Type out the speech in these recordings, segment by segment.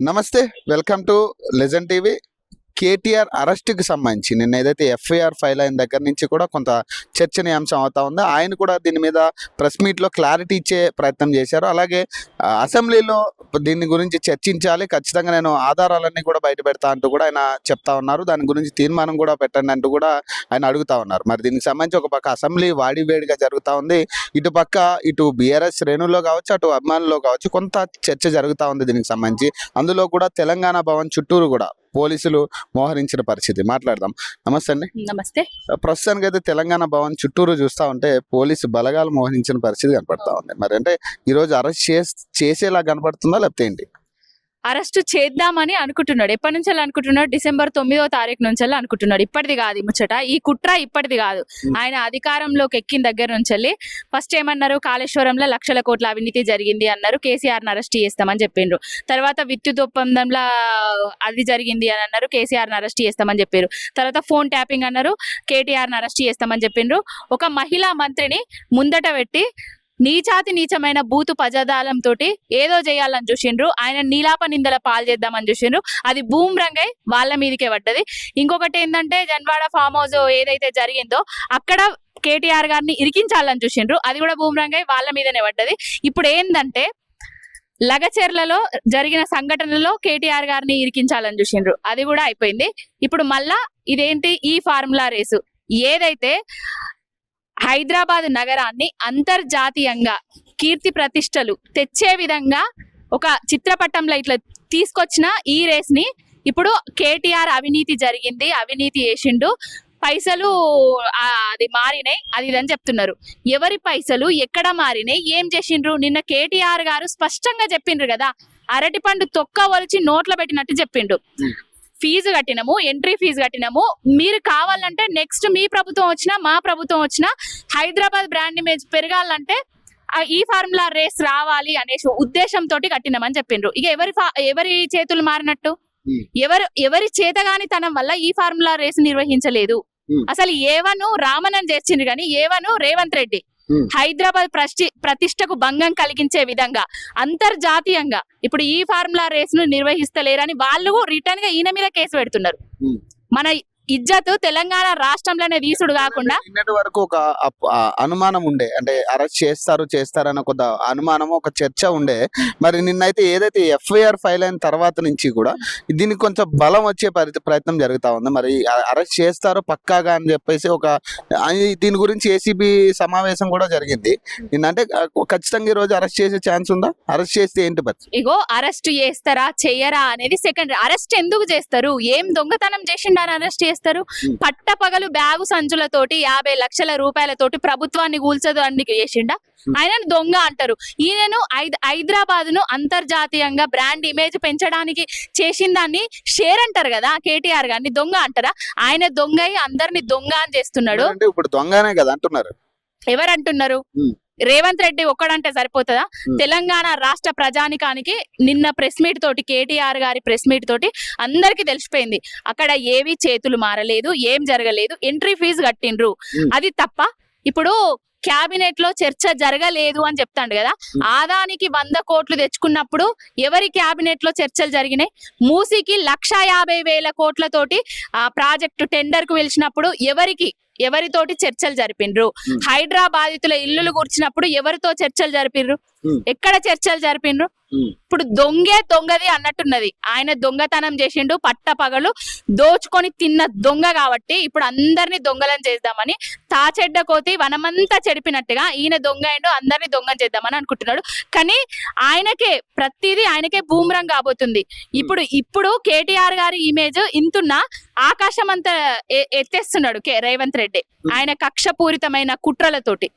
నమస్తే, welcome to Legend TV. KTR అరెస్ట్కి సంబంధించి నిన్న ఏదైతే ఎఫ్ఐఆర్ ఫైల్ అయిన దగ్గర నుంచి కూడా కొంత చర్చనీయాంశం అవుతా ఉంది. ఆయన కూడా దీని మీద ప్రెస్ మీట్లో క్లారిటీ ఇచ్చే ప్రయత్నం చేశారు. అలాగే అసెంబ్లీలో దీని గురించి చర్చించాలి, ఖచ్చితంగా నేను ఆధారాలన్నీ కూడా బయట పెడతా అంటూ కూడా ఆయన చెప్తా ఉన్నారు. దాని గురించి తీర్మానం కూడా పెట్టండి అంటూ కూడా ఆయన అడుగుతా ఉన్నారు. మరి దీనికి సంబంధించి ఒక పక్క అసెంబ్లీ వాడివేడిగా జరుగుతూ ఉంది. ఇటు బీఆర్ఎస్ శ్రేణుల్లో కావచ్చు, అటు అభిమానుల్లో కావచ్చు కొంత చర్చ జరుగుతూ ఉంది దీనికి సంబంధించి. అందులో కూడా తెలంగాణ భవన్ చుట్టూరు కూడా పోలీసులు మోహరించిన పరిస్థితి. మాట్లాడదాం. నమస్తే అండి. నమస్తే. ప్రస్తుతానికి అయితే తెలంగాణ భవన్ చుట్టూరు చూస్తూ ఉంటే పోలీసు బలగాలు మోహరించిన పరిస్థితి కనపడతా ఉంది. మరి అంటే ఈరోజు అరెస్ట్ చేసేలా కనపడుతుందా లేకపోతే ఏంటి? అరెస్ట్ చేద్దామని అనుకుంటున్నాడు. ఎప్పటి నుంచి అనుకుంటున్నాడు? డిసెంబర్ 9వ తారీఖు నుంచి అనుకుంటున్నాడు. ఇప్పటిది కాదు ముచ్చట, ఈ కుట్ర ఇప్పటిది కాదు. ఆయన అధికారంలోకి ఎక్కిన దగ్గర నుంచి ఫస్ట్ ఏమన్నారు, కాళేశ్వరంలో లక్షల కోట్ల అవినీతి జరిగింది అన్నారు, కేసీఆర్ని అరెస్ట్ చేస్తామని చెప్పిండ్రు. తర్వాత విద్యుత్ ఒప్పందంలో అది జరిగింది అని అన్నారు, కేసీఆర్ని అరెస్ట్ చేస్తామని చెప్పారు. తర్వాత ఫోన్ ట్యాపింగ్ అన్నారు, కేటీఆర్ని అరెస్ట్ చేస్తామని చెప్పిండ్రు. ఒక మహిళా మంత్రిని ముందట పెట్టి నీచమైన బూతు పజాదాలంతో ఏదో చేయాలని చూసిండ్రు. ఆయన నీలాప నిందల పాలు చేద్దామని చూసిండ్రు. అది బూమ్రంగై వాళ్ళ మీదకే పడ్డది. ఇంకొకటి ఏంటంటే జన్వాడ ఫామ్ హౌస్ ఏదైతే జరిగిందో అక్కడ కేటీఆర్ గారిని ఇరికించాలని చూసిండ్రు. అది కూడా బూమ్రంగై వాళ్ళ మీదనే పడ్డది. ఇప్పుడు ఏంటంటే లగచెర్లలో జరిగిన సంఘటనలో కేటీఆర్ గారిని ఇరికించాలని చూసిండ్రు. అది కూడా అయిపోయింది. ఇప్పుడు మళ్ళా ఇదేంటి, ఈ ఫార్ములా రేసు ఏదైతే హైదరాబాద్ నగరాన్ని అంతర్జాతీయంగా కీర్తి ప్రతిష్టలు తెచ్చే విధంగా ఒక చిత్రపటంలో ఇట్లా తీసుకొచ్చిన ఈ రేస్ ని ఇప్పుడు కేటీఆర్ అవినీతి జరిగింది, అవినీతి చేసిండు, పైసలు అది మారినాయి, అది ఇదని చెప్తున్నారు. ఎవరి పైసలు ఎక్కడ మారినాయి, ఏం చేసిండ్రు? నిన్న కేటీఆర్ గారు స్పష్టంగా చెప్పిండ్రు కదా, అరటి పండు తొక్క వలిచి నోట్లో పెట్టినట్టు చెప్పిండు. ఫీజు కట్టినాము, ఎంట్రీ ఫీజు కట్టినాము, మీరు కావాలంటే నెక్స్ట్ మీ ప్రభుత్వం వచ్చినా మా ప్రభుత్వం వచ్చినా హైదరాబాద్ బ్రాండ్ ఇమేజ్ పెరగాలంటే ఈ ఫార్ములా రేస్ రావాలి అనే ఉద్దేశంతో కట్టినామని చెప్పిండ్రు. ఇక ఎవరి చేతులు మారినట్టు? ఎవరి చేతగానితనం వల్ల ఈ ఫార్ములా రేస్ నిర్వహించలేదు. అసలు ఏవను రామనని చేసిండ్రు కానీ ఏవను రేవంత్ రెడ్డి హైదరాబాద్ ప్రతిష్టకు భంగం కలిగించే విధంగా అంతర్జాతీయంగా ఇప్పుడు ఈ ఫార్ములా రేస్ ను నిర్వహిస్తలేరని వాళ్ళు రిటర్న్ గా ఈయన మీద కేసు పెడుతున్నారు. మన ఇజ్జత్ తెలంగాణ రాష్ట్రంలోనే వీసుడు కాకుండా నిన్నటి వరకు ఒక అనుమానం ఉండే, అంటే అరెస్ట్ చేస్తారన్న కొద్ద అనుమానం, ఒక చర్చ ఉండే. మరి నిన్నైతే ఏదైతే ఎఫ్ఐఆర్ ఫైల్ అయిన తర్వాత నుంచి కూడా దీనికి కొంచెం బలం వచ్చే ప్రయత్నం జరుగుతా ఉంది. మరి అరెస్ట్ చేస్తారు పక్కాగా అని చెప్పేసి దీని గురించి ఏసీబీ సమావేశం కూడా జరిగింది నిన్న. అంటే ఖచ్చితంగా ఈ రోజు అరెస్ట్ చేసే ఛాన్స్ ఉందా? అరెస్ట్ చేస్తే ఏంటి పరిస్థితి? ఇగో అరెస్ట్ చేస్తారా చెయ్యరా అనేది సెకండరీ. అరెస్ట్ ఎందుకు చేస్తారు? ఏం దొంగతనం చేసిండని అరెస్ట్ చేస్తారు? పట్టపగలు బ్యాగు సంచులతోటి 50 లక్షల రూపాయలతోటి ప్రభుత్వాన్ని కూల్చడానికి చేసిండా? ఆయనను దొంగ అంటారు. ఈయనను హైదరాబాద్ ను అంతర్జాతీయంగా బ్రాండ్ ఇమేజ్ పెంచడానికి చేసిన దాన్ని షేర్ అంటారు కదా, కేటీఆర్ గారిని దొంగ అంటారా? ఆయన దొంగ అందరిని దొంగ అని చేస్తున్నాడు. ఇప్పుడు దొంగనే కదా అంటున్నారు. ఎవరంటున్నారు? రేవంత్ రెడ్డి ఒక్కడంటే సరిపోతుందా? తెలంగాణ రాష్ట్ర ప్రజానికానికి నిన్న ప్రెస్ మీట్ తోటి, కేటీఆర్ గారి ప్రెస్ మీట్ తోటి అందరికి తెలిసిపోయింది. అక్కడ ఏవి చేతులు మారలేదు, ఏం జరగలేదు, ఎంట్రీ ఫీజు కట్టిండ్రు, అది తప్ప. ఇప్పుడు క్యాబినెట్ లో చర్చ జరగలేదు అని చెప్తాడు కదా, ఆదానికి 100 కోట్లు తెచ్చుకున్నప్పుడు ఎవరి క్యాబినెట్ లో చర్చలు జరిగినాయి? మూసీకి 1,50,000 కోట్లతోటి ఆ ప్రాజెక్టు టెండర్ కు పిలిచినప్పుడు ఎవరితోటి చర్చలు జరిపిండ్రు? హైదరాబాదితుల ఇల్లులు కూర్చున్నప్పుడు ఎవరితో చర్చలు జరిపిండ్రు? ఎక్కడ చర్చలు జరిపిండ్రు? ఇప్పుడు దొంగది అన్నట్టున్నది. ఆయన దొంగతనం చేసిండు, పట్టపగలు దోచుకొని తిన్న దొంగ కాబట్టి ఇప్పుడు అందరినీ దొంగలను చేద్దామని, తాచెడ్డ కోతి వనమంతా చెడిపినట్టుగా ఈయన దొంగ అయిండు, అందరినీ దొంగం చేద్దామని అనుకుంటున్నాడు. కానీ ప్రతిదీ ఆయనకే బూమరంగ్ కాబోతుంది. ఇప్పుడు కేటీఆర్ గారి ఇమేజ్ ఇంతున్నా ఆకాశం అంతా ఎత్తేస్తున్నాడు రేవంత్ రెడ్డి ఆయన కక్షపూరితమైన కుట్రలతోటి.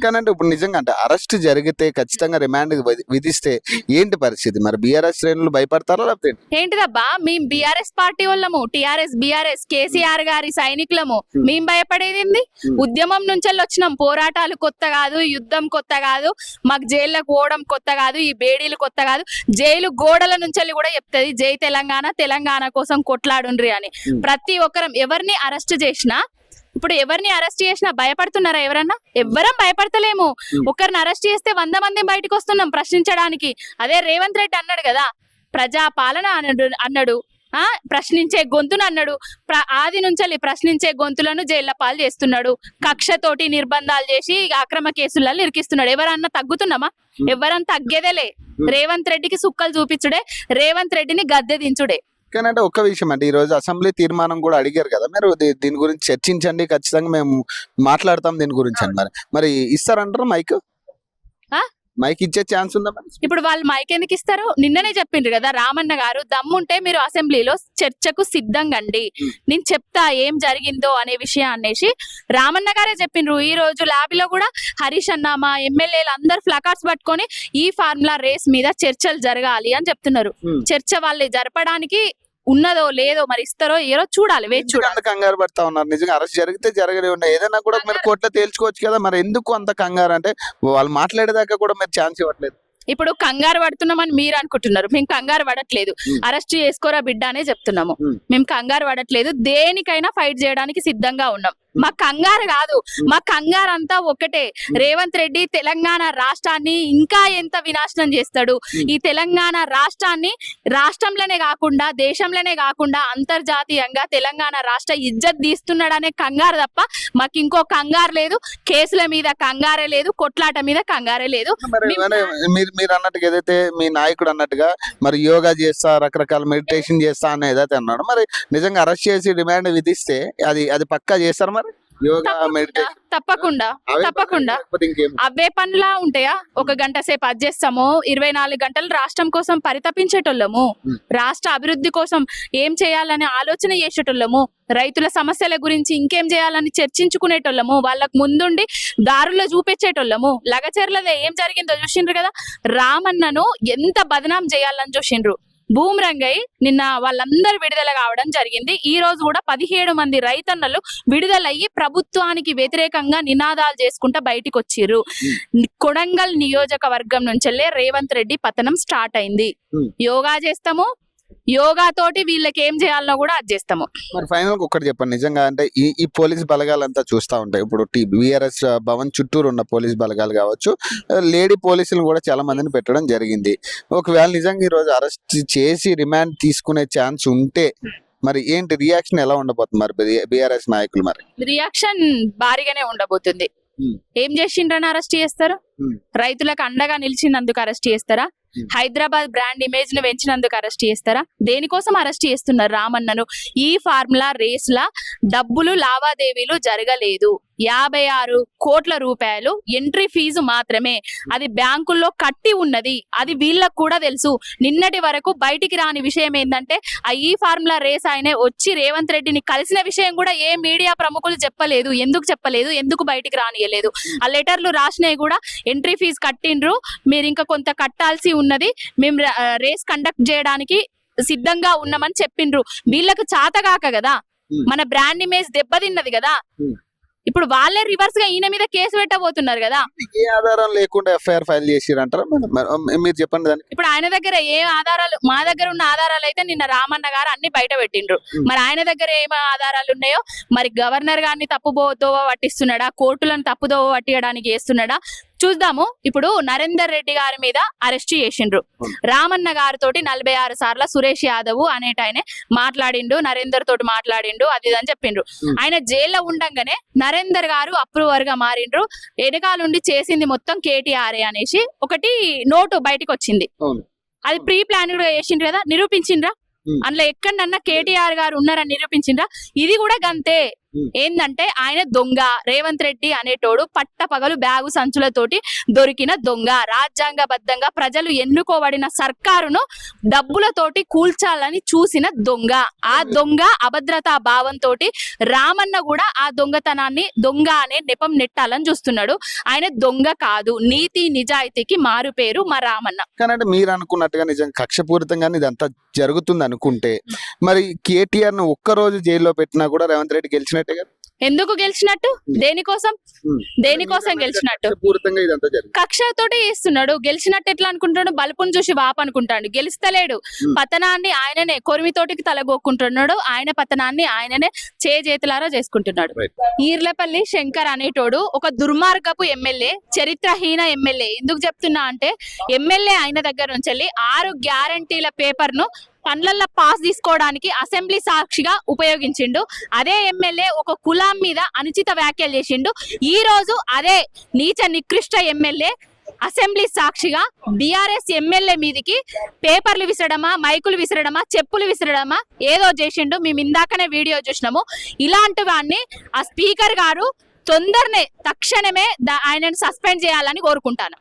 కానంటే ఇప్పుడు నిజంగా అంటే అరెస్ట్ జరిగితే ఖచ్చితంగా రిమాండ్ విధిస్తే ఏంటి పరిస్థితి? మరి బీఆర్ఎస్ శ్రేణులు భయపడతారా లేకపోతే ఏంటిదబ్బా? మేము బీఆర్ఎస్ పార్టీ వాళ్ళము, టిఆర్ఎస్ బీఆర్ఎస్ కేసీఆర్ గారి సైనికులము. మేము భయపడేది ఉద్యమం నుంచి వచ్చినాం. పోరాటాలు కొత్త కాదు, యుద్ధం కొత్త కాదు, మాకు జైల్లోకి పోవడం కొత్త కాదు, ఈ బేడీలు కొత్త కాదు. జైలు గోడల నుంచి కూడా చెప్తుంది జై తెలంగాణ, తెలంగాణ కోసం కొట్లాడుండ్రి అని. ప్రతి ఒక్కరం ఎవరిని అరెస్ట్ చేసినా, ఇప్పుడు ఎవరిని అరెస్ట్ చేసినా భయపడుతున్నారా ఎవరన్నా? ఎవ్వరం భయపడతలేము. ఒకరిని అరెస్ట్ చేస్తే 100 మంది బయటకు వస్తున్నాం ప్రశ్నించడానికి. అదే రేవంత్ రెడ్డి అన్నాడు కదా, ప్రజాపాలన అన్నాడు ప్రశ్నించే గొంతును అన్నాడు. ఆది నుంచి ప్రశ్నించే గొంతులను జైళ్ల పాలు చేస్తున్నాడు. కక్షతోటి నిర్బంధాలు చేసి అక్రమ కేసులలో ఇరికిస్తున్నాడు. ఎవరన్నా తగ్గుతున్నామా? ఎవరన్నా తగ్గేదేలే. రేవంత్ రెడ్డికి సుక్కలు చూపించుడే, రేవంత్ రెడ్డిని గద్దె దించుడే. కానీ అంటే ఒక్క విషయం అంటే ఈ రోజు అసెంబ్లీ తీర్మానం కూడా అడిగారు కదా మీరు, దీని గురించి చర్చించండి, ఖచ్చితంగా మేము మాట్లాడతాం దీని గురించి అని. మరి ఇస్తారంటారా మైక్? మైక్ ఇచ్చే ఛాన్స్ ఉందా మరి? ఇప్పుడు వాళ్ళు మైక్ ఎందుకు ఇస్తారు? నిన్ననే చెప్పిండ్రు కదా రామన్న గారు, దమ్ముంటే మీరు అసెంబ్లీలో చర్చకు సిద్ధంగా అండి, నేను చెప్తా ఏం జరిగిందో అనే విషయం అనేసి రామన్న గారే చెప్పిండ్రు. ఈ రోజు ల్యాబ్లో కూడా హరీష్ అన్న మా ఎమ్మెల్యేలు అందరు ఫ్లకార్డ్స్ పట్టుకొని ఈ ఫార్ములా రేస్ మీద చర్చలు జరగాలి అని చెప్తున్నారు. చర్చ వాళ్ళు జరపడానికి ఉన్నదో లేదో మరి ఇస్తారో ఏదో చూడాలి, వేచి చూడాలి. కంగారు పడతా ఉన్నారు. నిజంగా అరెస్ట్ జరిగితే జరగనే ఉన్నాయి, ఏదైనా కూడా మీరు కోర్టులో తేల్చుకోవచ్చు కదా. మరి ఎందుకు అంత కంగారు? అంటే వాళ్ళు మాట్లాడేదాకా కూడా మీరు ఛాన్స్ ఇవ్వట్లేదు. ఇప్పుడు కంగారు పడుతున్నామని మీరు అనుకుంటున్నారు, మేము కంగారు పడట్లేదు. అరెస్ట్ చేసుకోరా బిడ్డ అనే చెప్తున్నాము. మేము కంగారు పడట్లేదు, దేనికైనా ఫైట్ చేయడానికి సిద్ధంగా ఉన్నాం. మా కంగారు కాదు, మా కంగారు అంతా ఒకటే. రేవంత్ రెడ్డి తెలంగాణ రాష్ట్రాన్ని ఇంకా ఎంత వినాశనం చేస్తాడు, ఈ తెలంగాణ రాష్ట్రాన్ని రాష్ట్రంలోనే కాకుండా దేశంలోనే కాకుండా అంతర్జాతీయంగా తెలంగాణ రాష్ట్ర ఇజ్జత్ తీస్తున్నాడనే కంగారు తప్ప మాకు ఇంకో కంగారు లేదు. కేసుల మీద కంగారే లేదు, కొట్లాట మీద కంగారే లేదు. మీరు అన్నట్టుగా ఏదైతే మీ నాయకుడు అన్నట్టుగా మరి యోగా చేస్తా, రకరకాల మెడిటేషన్ చేస్తా అని ఏదైతే అన్నాడు, మరి నిజంగా అరెస్ట్ చేసి రిమాండ్ విధిస్తే అది పక్కా చేస్తారు మరి? తప్పకుండా అవే పనులా ఉంటాయా? ఒక గంట సేపు అది చేస్తాము, 24 గంటలు రాష్ట్రం కోసం పరితపించేటోళ్ళము, రాష్ట్ర అభివృద్ధి కోసం ఏం చేయాలని ఆలోచన చేసేటోళ్ళము, రైతుల సమస్యల గురించి ఇంకేం చేయాలని చర్చించుకునేటోళ్ళము, వాళ్ళకు ముందుండి దారుల్లో చూపించేటోళ్ళము. లగచర్లదే ఏం జరిగిందో చూసిండ్రు కదా. రామన్నను ఎంత బదనాం చేయాలని చూసిండ్రు. భూమిరంగై నిన్న వాళ్ళందరూ విడుదల కావడం జరిగింది. ఈ రోజు కూడా 17 మంది రైతన్నలు విడుదలయ్యి ప్రభుత్వానికి వ్యతిరేకంగా నినాదాలు చేసుకుంటా బయటికి వచ్చిర్రు. కొడంగల్ నియోజకవర్గం నుంచెల్లే రేవంత్ రెడ్డి పతనం స్టార్ట్ అయింది. యోగా చేస్తాము, యోగా తోటి వీళ్ళకి ఏం చేయాలనో కూడా అది చేస్తాము. మరి ఫైనల్ ఒకటి చెప్పండి, నిజంగా అంటే ఈ పోలీస్ బలగాలంతా చూస్తూ ఉంటాయి. ఇప్పుడు బీఆర్ఎస్ భవన్ చుట్టూరు ఉన్న పోలీస్ బలగాలు కావచ్చు, లేడీ పోలీసులు కూడా చాలా మందిని పెట్టడం జరిగింది. ఒకవేళ నిజంగా ఈ రోజు అరెస్ట్ చేసి రిమాండ్ తీసుకునే ఛాన్స్ ఉంటే మరి ఏంటి రియాక్షన్ ఎలా ఉండబోతుంది మరి బీఆర్ఎస్ నాయకులు? మరి రియాక్షన్ భారీగానే ఉండబోతుంది. ఏం చేసిండ్రని అరెస్ట్ చేస్తారు? రైతులకు అండగా నిలిచినందుకు అరెస్ట్ చేస్తారా? హైదరాబాద్ బ్రాండ్ ఇమేజ్ ను పెంచినందుకు అరెస్ట్ చేస్తారా? దేనికోసం అరెస్ట్ చేస్తున్నారు రామన్నను? ఈ ఫార్ములా రేస్ లా డబ్బులు లావాదేవీలు జరగలేదు. 56 కోట్ల రూపాయలు ఎంట్రీ ఫీజు మాత్రమే, అది బ్యాంకుల్లో కట్టి ఉన్నది. అది వీళ్ళకు కూడా తెలుసు. నిన్నటి వరకు బయటికి రాని విషయం ఏంటంటే ఈ ఫార్ములా రేస్ ఆయనే వచ్చి రేవంత్ రెడ్డిని కలిసిన విషయం కూడా ఏ మీడియా ప్రముఖులు చెప్పలేదు. ఎందుకు చెప్పలేదు? ఎందుకు బయటికి రానియలేదు? ఆ లెటర్లు రాసినవి కూడా ఎంట్రీ ఫీజు కట్టిండ్రు, మీరు ఇంకా కొంత కట్టాల్సి ఉన్నది, మేము రేస్ కండక్ట్ చేయడానికి సిద్ధంగా ఉన్నామని చెప్పిండ్రు. వీళ్ళకు చాతగాక కదా, మన బ్రాండ్ ఇమేజ్ దెబ్బతిన్నది కదా. ఇప్పుడు వాళ్ళే రివర్స్ గా ఈయన మీద కేసు పెట్టబోతున్నారు కదా. ఏ ఆధారం లేకుండా ఎఫ్ఐఆర్ ఫైల్ చేసిరంటారా? మీరు చెప్పండి దానికి. ఇప్పుడు ఆయన దగ్గర ఏ ఆధారాలు? మా దగ్గర ఉన్న ఆధారాలు అయితే నిన్న రామన్న గారు అన్ని బయట పెట్టిండ్రు. మరి ఆయన దగ్గర ఏం ఆధారాలు ఉన్నాయో మరి గవర్నర్ గారిని తప్పుదోవ పట్టిస్తున్నాడా, కోర్టులను తప్పుదోవ పట్టియడానికి చేస్తున్నాడా చూద్దాము. ఇప్పుడు నరేందర్ రెడ్డి గారి మీద అరెస్ట్ చేసిండ్రు. రామన్న గారితోటి 46 సార్లు సురేష్ యాదవ్ అనేటాయనే మాట్లాడిండు, నరేందర్ తోటి మాట్లాడిండు, అది అని చెప్పిండ్రు. ఆయన జైల్లో ఉండంగానే నరేందర్ గారు అప్రూవర్ గా మారిండ్రు. వెనకాలండి చేసింది మొత్తం కేటీఆర్ అనేసి ఒకటి నోటు బయటకు వచ్చింది. అది ప్రీ ప్లాన్డ్ గా చేసిండ్రు కదా, నిరూపించిండ్రా? అందులో ఎక్కడన్నా కేటీఆర్ గారు ఉన్నారని నిరూపించిండ్రా? ఇది కూడా గంతే. ఏందంటే ఆయన దొంగ, రేవంత్ రెడ్డి అనేటోడు పట్టపగలు బ్యాగు సంచులతోటి దొరికిన దొంగ, రాజ్యాంగబద్ధంగా ప్రజలు ఎన్నుకోబడిన సర్కారును డబ్బులతోటి కూల్చాలని చూసిన దొంగ. ఆ దొంగ అభద్రతా భావంతో రామన్న కూడా ఆ దొంగతనాన్ని దొంగ అనే నెపం నెట్టాలని చూస్తున్నాడు. ఆయన దొంగ కాదు, నీతి నిజాయితీకి మారు పేరు మా రామన్న. కానీ మీరు అనుకున్నట్టుగా నిజంగా కక్షపూరితంగా ఇదంతా జరుగుతుంది అనుకుంటే మరి కేటీఆర్ ను ఒక్కరోజు జైల్లో పెట్టినా కూడా రేవంత్ రెడ్డి గెలిచినట్టే కదా. ఎందుకు గెలిచినట్టు? దేనికోసం? దేనికోసం గెలిచినట్టు? పూర్తిగా ఇదంతా జరిగింది. కక్షతోటే చేస్తున్నాడు. గెలిచినట్టు ఎట్లా అనుకుంటాడు? బలుపుని చూసి వాపు అనుకుంటాడు. గెలుస్తలేడు. పతనాన్ని ఆయననే కొరిమితోటికి తలగొక్కుంటున్నాడు. ఆయన పతనాన్ని ఆయననే చేతులారా చేసుకుంటున్నాడు. ఈర్లపల్లి శంకర్ అనేటోడు ఒక దుర్మార్గపు ఎమ్మెల్యే, చరిత్రహీన ఎమ్మెల్యే. ఎందుకు చెప్తున్నా అంటే ఎమ్మెల్యే అయిన దగ్గర నుంచి 6 గ్యారంటీల పేపర్ ను పండ్లల్లో పాస్ తీసుకోవడానికి అసెంబ్లీ సాక్షిగా ఉపయోగించిండు. అదే ఎమ్మెల్యే ఒక కులం మీద అనుచిత వ్యాఖ్యలు చేసిండు. ఈ రోజు అదే నీచ నికృష్ట ఎమ్మెల్యే అసెంబ్లీ సాక్షిగా బీఆర్ఎస్ ఎమ్మెల్యే మీదికి పేపర్లు విసరడమా, మైకులు విసరడమా, చెప్పులు విసరడమా ఏదో చేసిండు. మేము ఇందాకనే వీడియో చూసినాము. ఇలాంటి వాడిని ఆ స్పీకర్ గారు తక్షణమే ఆయనను సస్పెండ్ చేయాలని కోరుకుంటాను.